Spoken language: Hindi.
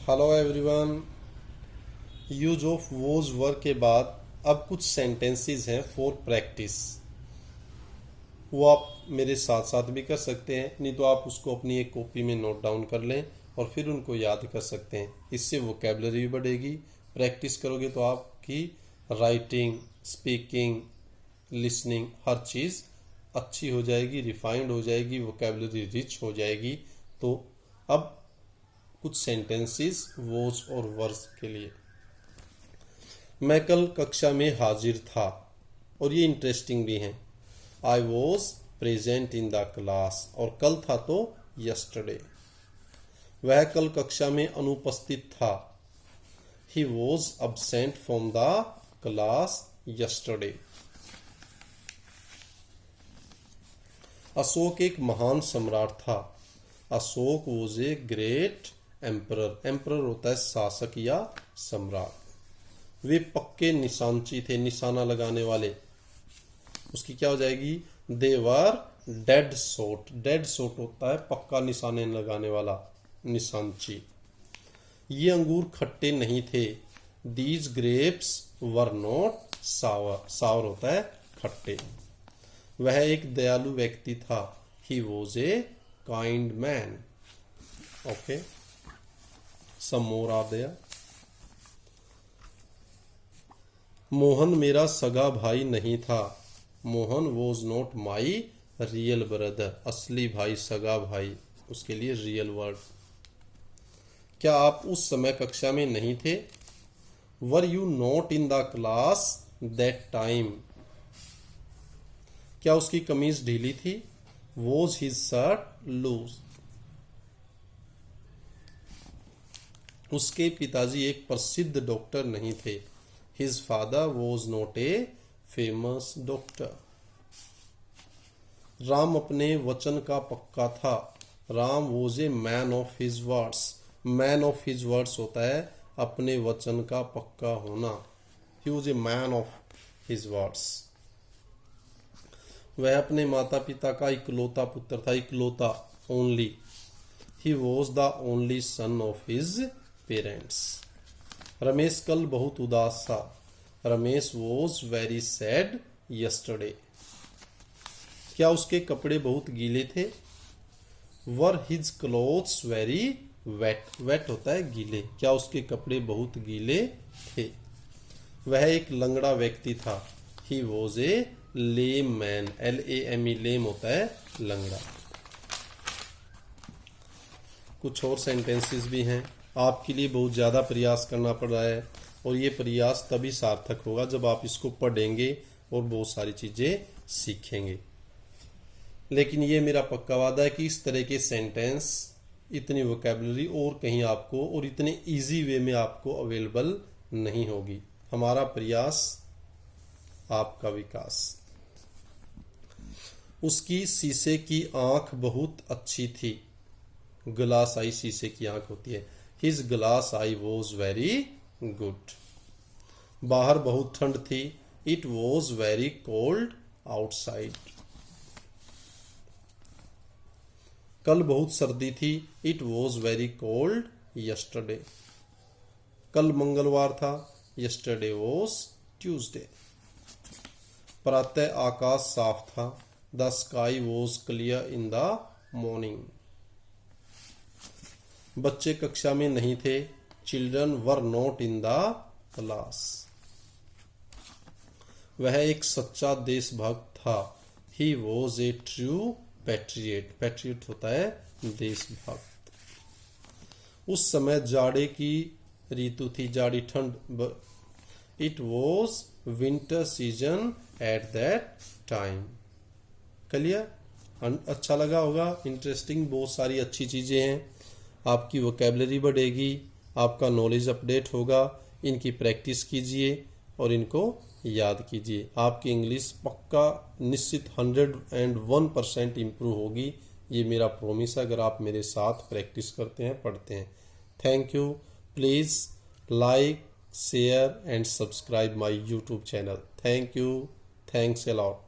Hello everyone. Use of was were के बाद अब कुछ सेंटेंसेस हैं फॉर प्रैक्टिस। वो आप मेरे साथ साथ भी कर सकते हैं, नहीं तो आप उसको अपनी एक कॉपी में नोट डाउन कर लें और फिर उनको याद कर सकते हैं। इससे वोकैबुलरी भी बढ़ेगी। प्रैक्टिस करोगे तो आपकी राइटिंग, स्पीकिंग, लिसनिंग हर चीज़ अच्छी हो जाएगी, रिफाइंड हो जाएगी, वोकैबुलरी रिच हो जाएगी। तो अब कुछ सेंटेंसेस वोज और वर्स के लिए। मैं कल कक्षा में हाजिर था, और ये इंटरेस्टिंग भी हैं। I was present in the class, और कल था तो यस्टरडे। वह कल कक्षा में अनुपस्थित था। He was absent from the class yesterday. Ashok एक महान सम्राट था। Ashok was a great emperor. Emperor होता है शासक या सम्राट। वे पक्के निशानची थे, निशाना लगाने वाले। उसकी क्या हो जाएगी? They were dead shot. Dead shot होता है पक्का निशाने लगाने वाला, निशानची। ये अंगूर खट्टे नहीं थे। These grapes were not sour. Sour होता है खट्टे। वह एक दयालु व्यक्ति था। He was a kind man. Okay, some more are there. Mohan मेरा सगा भाई नहीं था। Mohan was not my real brother. असली भाई, सगा भाई, उसके लिए रियल वर्ड। क्या आप उस समय कक्षा में नहीं थे? Were you not in the class that time. क्या उसकी कमीज ढीली थी? Was his shirt loose. उसके पिताजी एक प्रसिद्ध डॉक्टर नहीं थे। His father was not a famous doctor. Ram अपने वचन का पक्का था। Ram was a man of his words. Man of his words होता है अपने वचन का पक्का होना। He was a man of his words. वह अपने माता पिता का इकलौता पुत्र था। इकलौता, only. He was the only son of his parents. Ramesh कल बहुत उदास था। Ramesh was very sad yesterday. क्या उसके कपड़े बहुत गीले थे? Were his clothes very wet. Wet होता है गीले। क्या उसके कपड़े बहुत गीले थे? वह एक लंगड़ा व्यक्ति था। He was A lame man. LAME, लेम होता है लंगड़ा। कुछ और सेंटेंसेस भी हैं। आपके लिए बहुत ज़्यादा प्रयास करना पड़ रहा है, और ये प्रयास तभी सार्थक होगा जब आप इसको पढ़ेंगे और बहुत सारी चीज़ें सीखेंगे। लेकिन ये मेरा पक्का वादा है कि इस तरह के सेंटेंस, इतनी वोकैबुलरी और कहीं आपको, और इतने इजी वे में आपको अवेलेबल नहीं होगी। हमारा प्रयास, आपका विकास। उसकी शीशे की आंख बहुत अच्छी थी। ग्लास आई शीशे की आंख होती है। His glass I was very good. बाहर बहुत ठंड थी। It was very cold outside. कल बहुत सर्दी थी। It was very cold yesterday. कल मंगलवार था। Yesterday was Tuesday. प्रातः आकाश साफ था। The sky was clear in the morning. बच्चे कक्षा में नहीं थे। Children were not in the class. वह एक सच्चा देशभक्त था। He was A true patriot. Patriot होता है देशभक्त। उस समय जाड़े की ऋतु थी, जाड़ी ठंड। It was winter season at that time. Clear? अच्छा लगा होगा, इंटरेस्टिंग, बहुत सारी अच्छी चीजें हैं। आपकी वोकैबुलरी बढ़ेगी, आपका नॉलेज अपडेट होगा। इनकी प्रैक्टिस कीजिए और इनको याद कीजिए। आपकी इंग्लिश पक्का निश्चित 101% इम्प्रूव होगी। ये मेरा प्रॉमिस है, अगर आप मेरे साथ प्रैक्टिस करते हैं, पढ़ते हैं। Thank you. Please like, share and subscribe my YouTube channel. Thank you. Thanks a lot.